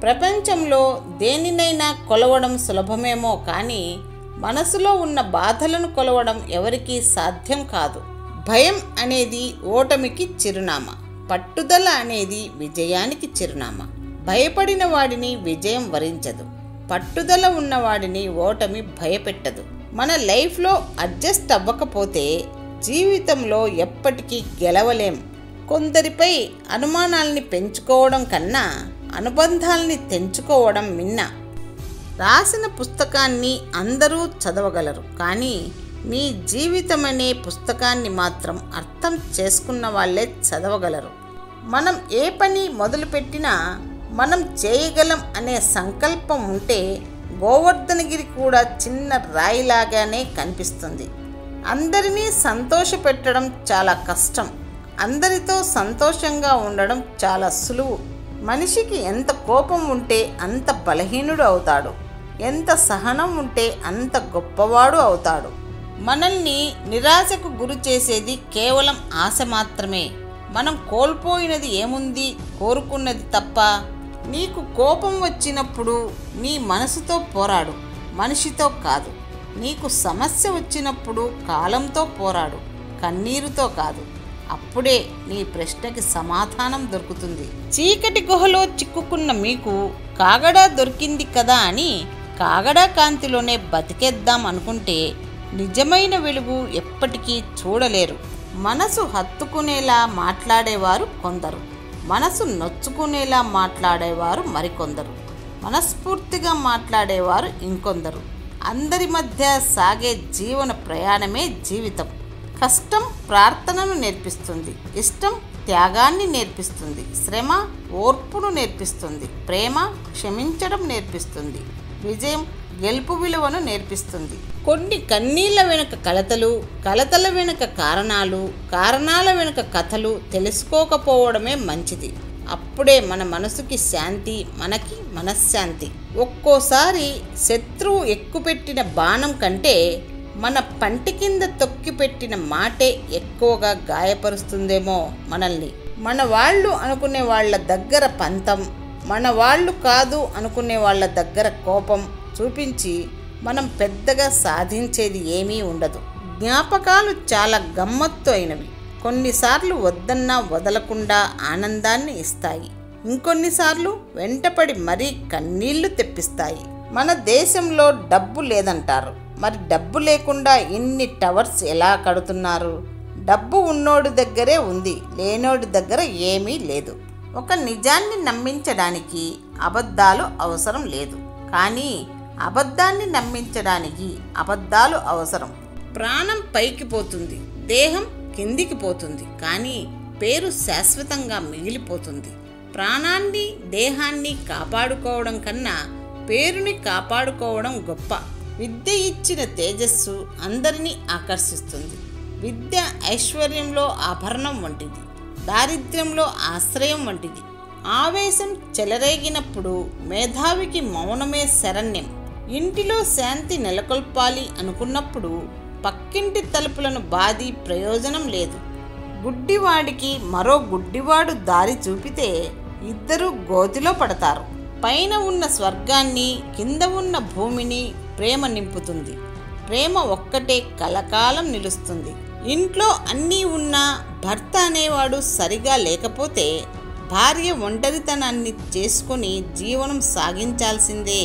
ప్రపంచంలో దేనినైనా కొలవడం సులభమేమో కానీ మనసులో ఉన్న బాధలను కొలవడం ఎవరికీ సాధ్యం కాదు. భయం అనేది ఓటమికి చిరునామా, పట్టుదల అనేది విజయానికి చిరునామా. భయపడిన వాడిని విజయం వరించదు, పట్టుదల ఉన్నవాడిని ఓటమి భయపెట్టదు. మన లైఫ్లో అడ్జస్ట్ అవ్వకపోతే జీవితంలో ఎప్పటికీ గెలవలేం. కొందరిపై అనుమానాల్ని పెంచుకోవడం కన్నా అనుబంధాల్ని తెంచుకోవడం మిన్న. రాసిన పుస్తకాన్ని అందరూ చదవగలరు, కానీ మీ జీవితం అనే పుస్తకాన్ని మాత్రం అర్థం చేసుకున్న వాళ్ళే చదవగలరు. మనం ఏ పని మొదలుపెట్టినా మనం చేయగలం అనే సంకల్పం ఉంటే గోవర్ధనగిరి కూడా చిన్న రాయిలాగానే కనిపిస్తుంది. అందరినీ సంతోషపెట్టడం చాలా కష్టం, అందరితో సంతోషంగా ఉండడం చాలా సులువు. మనిషికి ఎంత కోపం ఉంటే అంత బలహీనుడు అవుతాడు, ఎంత సహనం ఉంటే అంత గొప్పవాడు అవుతాడు. మనల్ని నిరాశకు గురి చేసేది కేవలం ఆశ మాత్రమే. మనం కోల్పోయినది ఏముంది, కోరుకున్నది తప్ప. నీకు కోపం వచ్చినప్పుడు నీ మనసుతో పోరాడు, మనిషితో కాదు. నీకు సమస్య వచ్చినప్పుడు కాలంతో పోరాడు, కన్నీరుతో కాదు. అప్పుడే నీ ప్రశ్నకి సమాధానం దొరుకుతుంది. చీకటి గుహలో చిక్కుకున్న మీకు కాగడా దొరికింది కదా అని కాగడా కాంతిలోనే బతికేద్దాం అనుకుంటే నిజమైన వెలుగు ఎప్పటికీ చూడలేరు. మనసు హత్తుకునేలా మాట్లాడేవారు కొందరు, మనసు నొచ్చుకునేలా మాట్లాడేవారు మరికొందరు, మనస్ఫూర్తిగా మాట్లాడేవారు ఇంకొందరు. అందరి మధ్య సాగే జీవన ప్రయాణమే జీవితం. కష్టం ప్రార్థనను నేర్పిస్తుంది, ఇష్టం త్యాగాన్ని నేర్పిస్తుంది, శ్రమ ఓర్పును నేర్పిస్తుంది, ప్రేమ క్షమించడం నేర్పిస్తుంది, విజయం గెలుపు విలువను నేర్పిస్తుంది. కొన్ని కన్నీళ్ళ వెనుక కలతలు, కలతల వెనుక కారణాలు, కారణాల వెనుక కథలు తెలుసుకోకపోవడమే మంచిది. అప్పుడే మన మనసుకి శాంతి, మనకి మనశ్శాంతి. ఒక్కోసారి శత్రువు ఎక్కుపెట్టిన బాణం కంటే మన పంటి కింద తొక్కిపెట్టిన మాటే ఎక్కువగా గాయపరుస్తుందేమో మనల్ని. మన వాళ్ళు అనుకునే వాళ్ళ దగ్గర పంతం, మన వాళ్ళు కాదు అనుకునే వాళ్ళ దగ్గర కోపం చూపించి మనం పెద్దగా సాధించేది ఏమీ ఉండదు. జ్ఞాపకాలు చాలా గమ్మత్తు అయినవి. కొన్నిసార్లు వద్దన్నా వదలకుండా ఆనందాన్ని ఇస్తాయి, ఇంకొన్నిసార్లు వెంటపడి మరీ కన్నీళ్లు తెప్పిస్తాయి. మన దేశంలో డబ్బు లేదంటారు, మరి డబ్బు లేకుండా ఇన్ని టవర్స్ ఎలా కడుతున్నారు? డబ్బు ఉన్నోడి దగ్గరే ఉంది, లేనోడి దగ్గర ఏమీ లేదు. ఒక నిజాన్ని నమ్మించడానికి అబద్ధాలు అవసరం లేదు, కానీ అబద్ధాన్ని నమ్మించడానికి అబద్ధాలు అవసరం. ప్రాణం పైకి పోతుంది, దేహం కిందికి పోతుంది, కానీ పేరు శాశ్వతంగా మిగిలిపోతుంది. ప్రాణాన్ని దేహాన్ని కాపాడుకోవడం కన్నా పేరుని కాపాడుకోవడం గొప్ప. విద్య ఇచ్చిన తేజస్సు అందరినీ ఆకర్షిస్తుంది. విద్య ఐశ్వర్యంలో ఆభరణం వంటిది, దారిద్ర్యంలో ఆశ్రయం వంటిది. ఆవేశం చెలరేగినప్పుడు మేధావికి మౌనమే శరణ్యం. ఇంటిలో శాంతి నెలకొల్పాలి అనుకున్నప్పుడు పక్కింటి తలుపులను బాది ప్రయోజనం లేదు. గుడ్డివాడికి మరో గుడ్డివాడు దారి చూపితే ఇద్దరూ గోతిలో పడతారు. పైన ఉన్న స్వర్గాన్ని, కింద ఉన్న భూమిని ప్రేమ నింపుతుంది. ప్రేమ ఒక్కటే కలకాలం నిలుస్తుంది. ఇంట్లో అన్నీ ఉన్నా భర్త అనేవాడు సరిగా లేకపోతే భార్య ఒంటరితనాన్ని చేసుకొని జీవనం సాగించాల్సిందే.